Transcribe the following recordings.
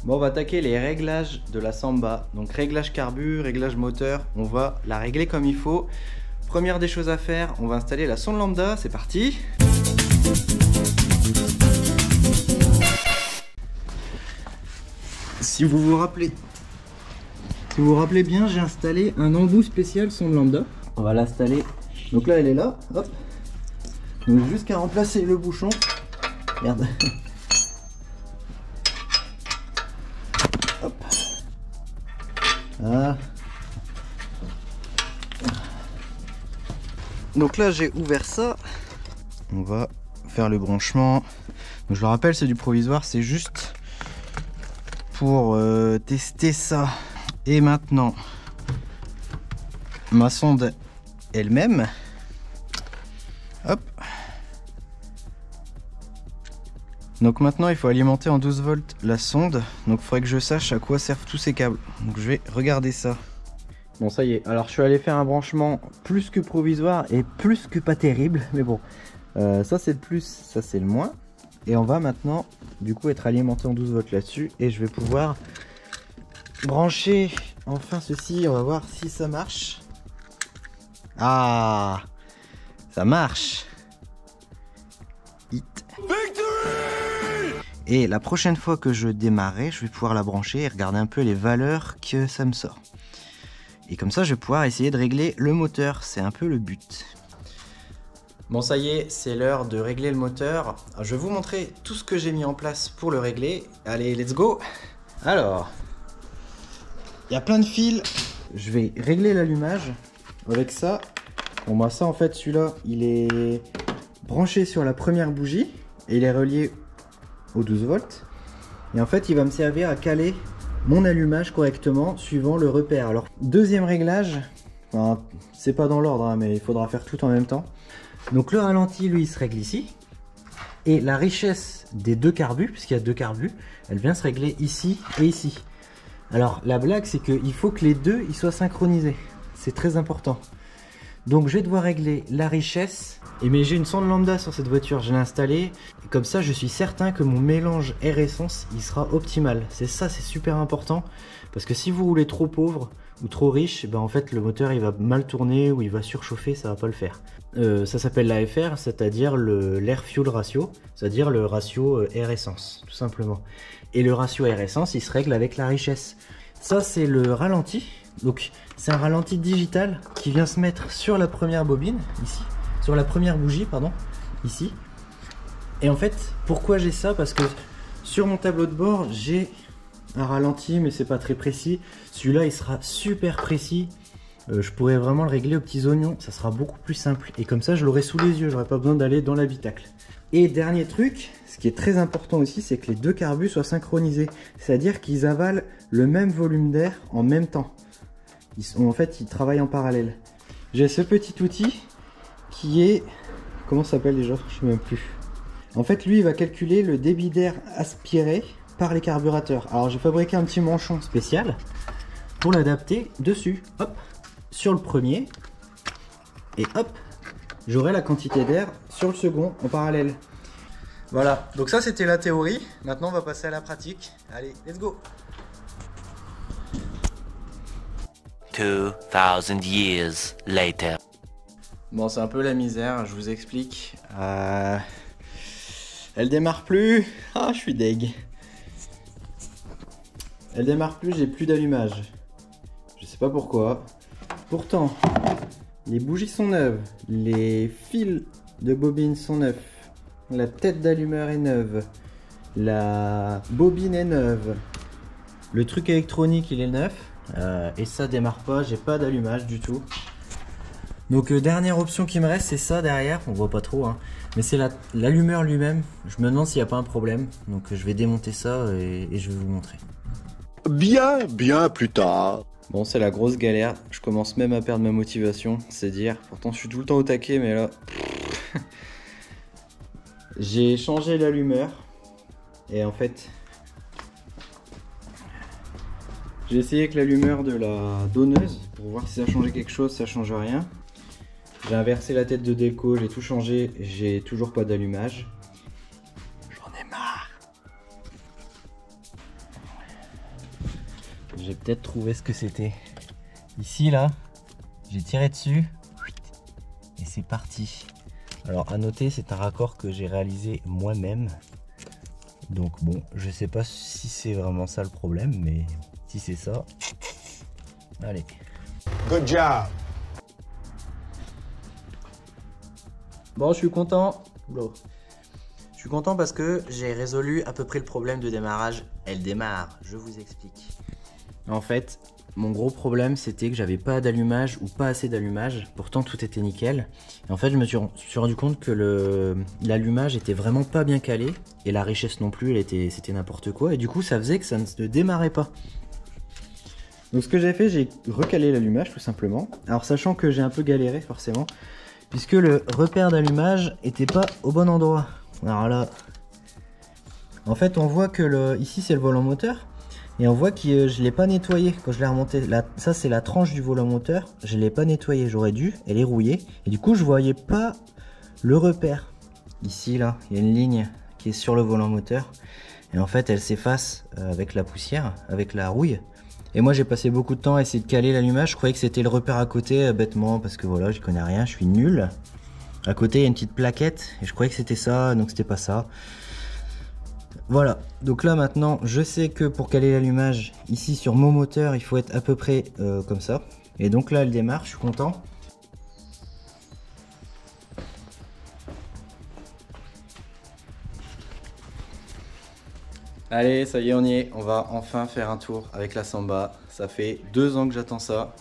Bon, on va attaquer les réglages de la Samba. Donc réglage carbu, réglage moteur, on va la régler comme il faut. Première des choses à faire, on va installer la sonde lambda, c'est parti. Si vous vous rappelez bien, j'ai installé un embout spécial sonde lambda. On va l'installer. Donc là, elle est là, hop. Donc jusqu'à remplacer le bouchon. Merde. Hop. Ah. Donc là, j'ai ouvert ça. On va faire le branchement. Donc je le rappelle, c'est du provisoire, c'est juste pour tester ça. Et maintenant, ma sonde elle-même. Hop. Donc maintenant il faut alimenter en 12 volts la sonde. Donc il faudrait que je sache à quoi servent tous ces câbles. Donc je vais regarder ça. Bon, ça y est, alors je suis allé faire un branchement plus que provisoire et plus que pas terrible. Mais bon, ça c'est le plus, ça c'est le moins. Et on va maintenant du coup être alimenté en 12 volts là-dessus. Et je vais pouvoir brancher enfin ceci. On va voir si ça marche. Ah, ça marche. Et la prochaine fois que je démarrerai, je vais pouvoir la brancher et regarder un peu les valeurs que ça me sort. Et comme ça, je vais pouvoir essayer de régler le moteur. C'est un peu le but. Bon, ça y est, c'est l'heure de régler le moteur. Alors, je vais vous montrer tout ce que j'ai mis en place pour le régler. Allez, let's go! Alors, il y a plein de fils. Je vais régler l'allumage avec ça. Bon, moi, ça, en fait, celui-là, il est branché sur la première bougie et il est relié aux 12 volts. Et en fait, il va me servir à caler mon allumage correctement suivant le repère. Alors, deuxième réglage, enfin, c'est pas dans l'ordre, hein, mais il faudra faire tout en même temps. Donc, le ralenti, lui, il se règle ici. Et la richesse des deux carbus, puisqu'il y a deux carbus, elle vient se régler ici et ici. Alors, la blague, c'est qu'il faut que les deux ils soient synchronisés. C'est très important. Donc je vais devoir régler la richesse. Et mais j'ai une sonde lambda sur cette voiture, je l'ai installée. Et comme ça je suis certain que mon mélange air essence il sera optimal. C'est ça, c'est super important. Parce que si vous roulez trop pauvre ou trop riche, ben en fait le moteur il va mal tourner ou il va surchauffer, ça va pas le faire. Ça s'appelle l'AFR, c'est-à-dire l'air fuel ratio, c'est-à-dire le ratio air essence, tout simplement. Et le ratio air essence il se règle avec la richesse. Ça c'est le ralenti. Donc c'est un ralenti digital qui vient se mettre sur la première bobine, ici, sur la première bougie, pardon, ici. Et en fait, pourquoi j'ai ça? Parce que sur mon tableau de bord, j'ai un ralenti, mais c'est pas très précis. Celui-là, il sera super précis. Je pourrais vraiment le régler aux petits oignons, ça sera beaucoup plus simple. Et comme ça, je l'aurai sous les yeux, j'aurai pas besoin d'aller dans l'habitacle. Et dernier truc, ce qui est très important aussi, c'est que les deux carbus soient synchronisés. C'est-à-dire qu'ils avalent le même volume d'air en même temps. En fait, ils travaillent en parallèle. J'ai ce petit outil qui est... Comment ça s'appelle déjà? Je sais même plus. En fait, lui, il va calculer le débit d'air aspiré par les carburateurs. Alors, j'ai fabriqué un petit manchon spécial pour l'adapter dessus. Hop, sur le premier. Et hop, j'aurai la quantité d'air sur le second en parallèle. Voilà, donc ça, c'était la théorie. Maintenant, on va passer à la pratique. Allez, let's go! 2000 years later. Bon, c'est un peu la misère, je vous explique. Elle démarre plus. Ah, je suis deg. Elle démarre plus, j'ai plus d'allumage. Je sais pas pourquoi. Pourtant, les bougies sont neuves, les fils de bobine sont neufs, la tête d'allumeur est neuve, la bobine est neuve, le truc électronique il est neuf. Et ça démarre pas, j'ai pas d'allumage du tout. Donc dernière option qui me reste, c'est ça derrière, on voit pas trop hein. Mais c'est l'allumeur lui-même. Je me demande s'il n'y a pas un problème. Donc je vais démonter ça et je vais vous montrer. Bien plus tard. Bon, c'est la grosse galère, je commence même à perdre ma motivation, c'est dire. Pourtant je suis tout le temps au taquet, mais là... J'ai changé l'allumeur. Et en fait... J'ai essayé avec l'allumeur de la donneuse pour voir si ça changeait quelque chose, ça change rien. J'ai inversé la tête de déco, j'ai tout changé, j'ai toujours pas d'allumage. J'en ai marre. J'ai peut-être trouvé ce que c'était. Ici là, j'ai tiré dessus et c'est parti. Alors à noter, c'est un raccord que j'ai réalisé moi-même. Donc bon, je sais pas si c'est vraiment ça le problème, mais si c'est ça, allez. Good job. Bon, je suis content. Je suis content parce que j'ai résolu à peu près le problème de démarrage. Elle démarre, je vous explique. En fait, mon gros problème c'était que j'avais pas d'allumage ou pas assez d'allumage. Pourtant tout était nickel. Et en fait je me suis rendu compte que l'allumage était vraiment pas bien calé. Et la richesse non plus, c'était n'importe quoi. Et du coup ça faisait que ça ne démarrait pas. Donc ce que j'ai fait, j'ai recalé l'allumage tout simplement. Alors sachant que j'ai un peu galéré forcément, puisque le repère d'allumage était pas au bon endroit. Alors là, en fait on voit que ici c'est le volant moteur. Et on voit que je ne l'ai pas nettoyé quand je l'ai remonté. Là, ça c'est la tranche du volant moteur. Je ne l'ai pas nettoyé, j'aurais dû. Elle est rouillée. Et du coup je voyais pas le repère. Ici là, il y a une ligne qui est sur le volant moteur. Et en fait elle s'efface avec la poussière, avec la rouille. Et moi j'ai passé beaucoup de temps à essayer de caler l'allumage. Je croyais que c'était le repère à côté bêtement. Parce que voilà, j'y connais rien, je suis nul. À côté il y a une petite plaquette. Et je croyais que c'était ça, donc c'était pas ça. Voilà, donc là maintenant je sais que pour caler l'allumage ici sur mon moteur il faut être à peu près comme ça. Et donc là elle démarre, je suis content. Allez, ça y est, on y est, on va enfin faire un tour avec la Samba. Ça fait 2 ans que j'attends ça.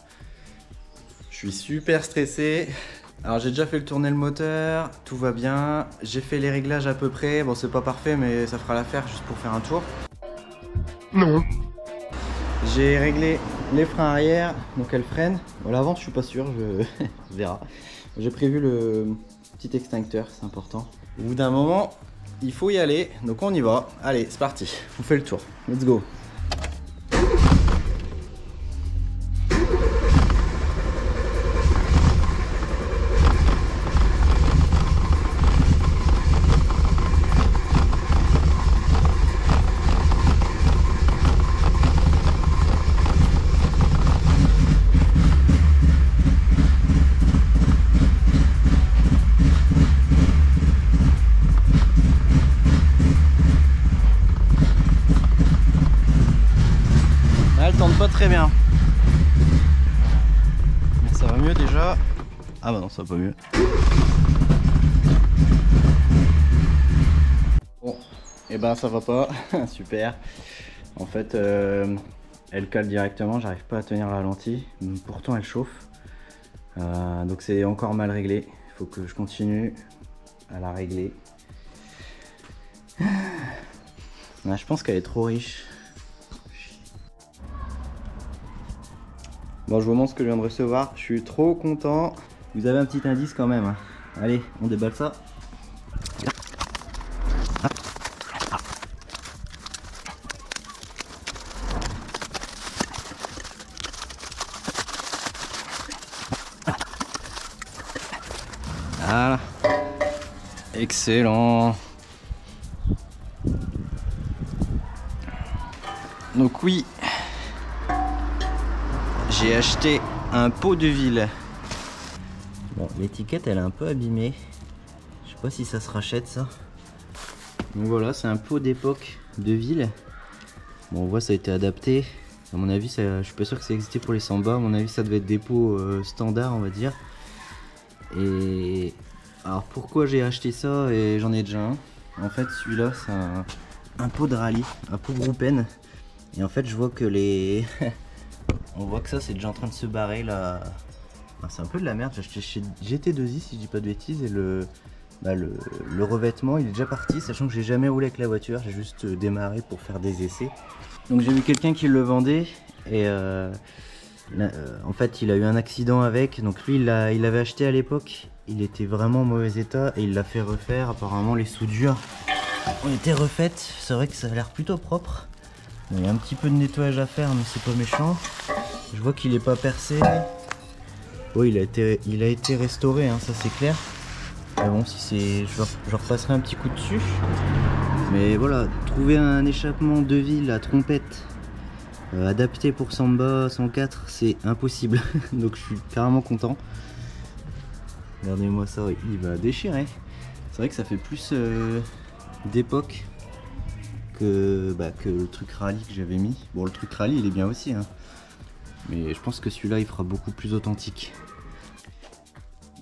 Je suis super stressé. Alors j'ai déjà fait le tourner le moteur, tout va bien. J'ai fait les réglages à peu près. Bon c'est pas parfait mais ça fera l'affaire juste pour faire un tour. Non. J'ai réglé les freins arrière, donc elle freine. Bon l'avant je suis pas sûr, on verra. J'ai prévu le petit extincteur, c'est important. Au bout d'un moment, il faut y aller, donc on y va. Allez, c'est parti, on fait le tour. Let's go. Elle tourne pas très bien. Mais ça va mieux déjà. Ah bah non, ça va pas mieux. Bon, et ben ça va pas. Super. En fait, elle cale directement. J'arrive pas à tenir la lentille. Pourtant, elle chauffe. Donc c'est encore mal réglé. Il faut que je continue à la régler. Je pense qu'elle est trop riche. Bon, je vous montre ce que je viens de recevoir. Je suis trop content. Vous avez un petit indice quand même. Allez, on déballe ça. Voilà. Excellent. Donc oui, j'ai acheté un pot de ville. Bon, l'étiquette elle est un peu abîmée. Je sais pas si ça se rachète ça. Donc voilà, c'est un pot d'époque de ville. Bon, on voit ça a été adapté. À mon avis, ça, je suis pas sûr que ça existait pour les Samba. À mon avis, ça devait être des pots standards, on va dire. Et alors pourquoi j'ai acheté ça et j'en ai déjà un. En fait, celui-là, c'est un pot de rallye, un pot Groupen. Et en fait, je vois que les on voit que ça c'est déjà en train de se barrer là. Enfin, c'est un peu de la merde. J'ai acheté chez GT2i si je dis pas de bêtises et le revêtement il est déjà parti, sachant que j'ai jamais roulé avec la voiture, j'ai juste démarré pour faire des essais. Donc j'ai vu quelqu'un qui le vendait et en fait il a eu un accident avec, donc lui il l'avait acheté à l'époque, il était vraiment en mauvais état et il l'a fait refaire. Apparemment les soudures ont été refaites, c'est vrai que ça a l'air plutôt propre. Bon, il y a un petit peu de nettoyage à faire mais c'est pas méchant. Je vois qu'il est pas percé. Oui, il a été restauré, hein, ça c'est clair. Mais bon, si c'est, je repasserai un petit coup dessus. Mais voilà, trouver un échappement de ville à trompette Adapté pour Samba 104, c'est impossible. Donc je suis carrément content. Regardez-moi ça, il va déchirer. C'est vrai que ça fait plus d'époque que le truc rallye que j'avais mis. Bon, le truc rallye il est bien aussi, hein. Mais je pense que celui-là il fera beaucoup plus authentique.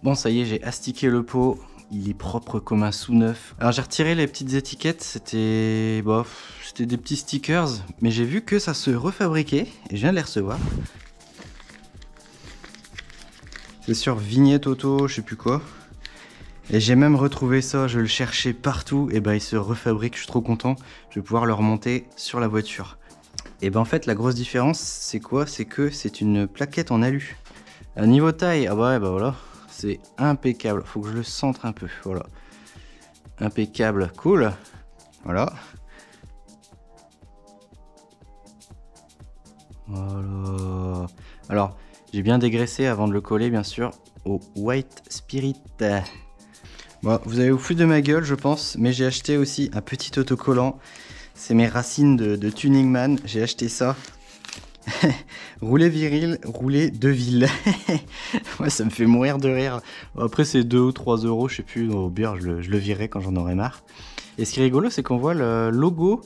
Bon, ça y est, j'ai astiqué le pot. Il est propre comme un sous neuf. Alors j'ai retiré les petites étiquettes, c'était des petits stickers, mais j'ai vu que ça se refabriquait et je viens de les recevoir. C'est sur Vignette Auto, je sais plus quoi. Et j'ai même retrouvé ça, je le cherchais partout, et ben il se refabrique, je suis trop content. Je vais pouvoir le remonter sur la voiture. Et ben en fait la grosse différence c'est quoi? C'est que c'est une plaquette en alu. À niveau taille, ah bah ouais, bah voilà. C'est impeccable, faut que je le centre un peu, voilà. Impeccable, cool. Voilà. Voilà. Alors, j'ai bien dégraissé avant de le coller, bien sûr, au White Spirit. Bon, vous avez au foutu de ma gueule, je pense, mais j'ai acheté aussi un petit autocollant. C'est mes racines de Tuning Man, j'ai acheté ça. Rouler viril, rouler de ville. Ouais, ça me fait mourir de rire. Après, c'est 2 ou 3 euros, je sais plus, au beurre, je le virerai quand j'en aurai marre. Et ce qui est rigolo, c'est qu'on voit le logo.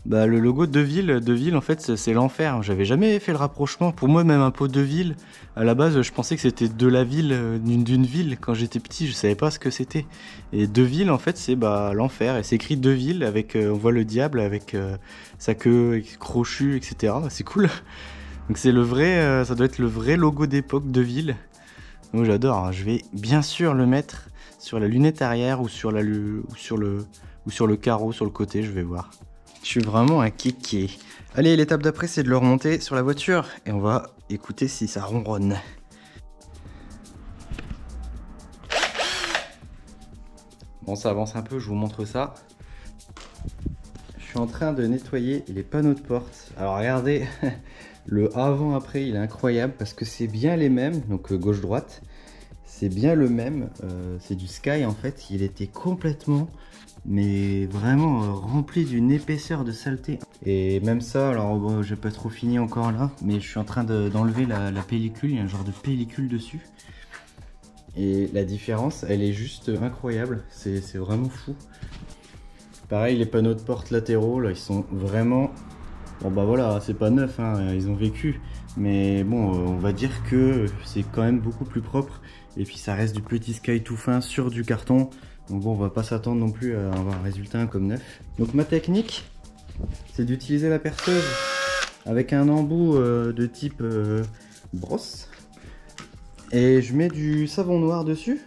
Bah, le logo de ville, en fait, c'est l'enfer. J'avais jamais fait le rapprochement. Pour moi, même un pot de ville, à la base, je pensais que c'était de la ville, d'une ville. Quand j'étais petit, je savais pas ce que c'était. Et de ville, en fait, c'est l'enfer. Et c'est écrit de ville, avec, on voit le diable avec sa queue crochue, etc. C'est cool. Donc c'est le vrai, ça doit être le vrai logo d'époque de ville. Donc j'adore. Hein. Je vais bien sûr le mettre sur la lunette arrière ou sur le carreau, sur le côté, je vais voir. Je suis vraiment un kéké. Allez, l'étape d'après, c'est de le remonter sur la voiture. Et on va écouter si ça ronronne. Bon, ça avance un peu, je vous montre ça. Je suis en train de nettoyer les panneaux de porte. Alors regardez, le avant-après, il est incroyable parce que c'est bien les mêmes. Donc gauche-droite, c'est bien le même. C'est du Sky en fait. Il était complètement... mais vraiment rempli d'une épaisseur de saleté. Et même ça, alors bon, j'ai pas trop fini encore là, mais je suis en train d'enlever la pellicule, il y a un genre de pellicule dessus. Et la différence, elle est juste incroyable, c'est vraiment fou. Pareil, les panneaux de porte latéraux, là, ils sont vraiment... Bon bah voilà, c'est pas neuf, hein, ils ont vécu. Mais bon, on va dire que c'est quand même beaucoup plus propre. Et puis ça reste du petit Sky tout fin sur du carton. Donc bon, on va pas s'attendre non plus à avoir un résultat comme neuf. Donc ma technique, c'est d'utiliser la perceuse avec un embout de type brosse. Et je mets du savon noir dessus.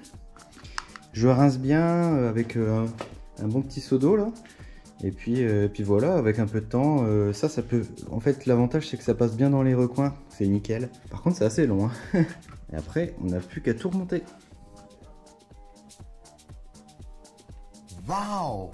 Je rince bien avec un bon petit seau d'eau là. Et puis voilà, avec un peu de temps, ça peut... En fait, l'avantage c'est que ça passe bien dans les recoins, c'est nickel. Par contre, c'est assez long, hein. Et après, on n'a plus qu'à tout remonter. Wow!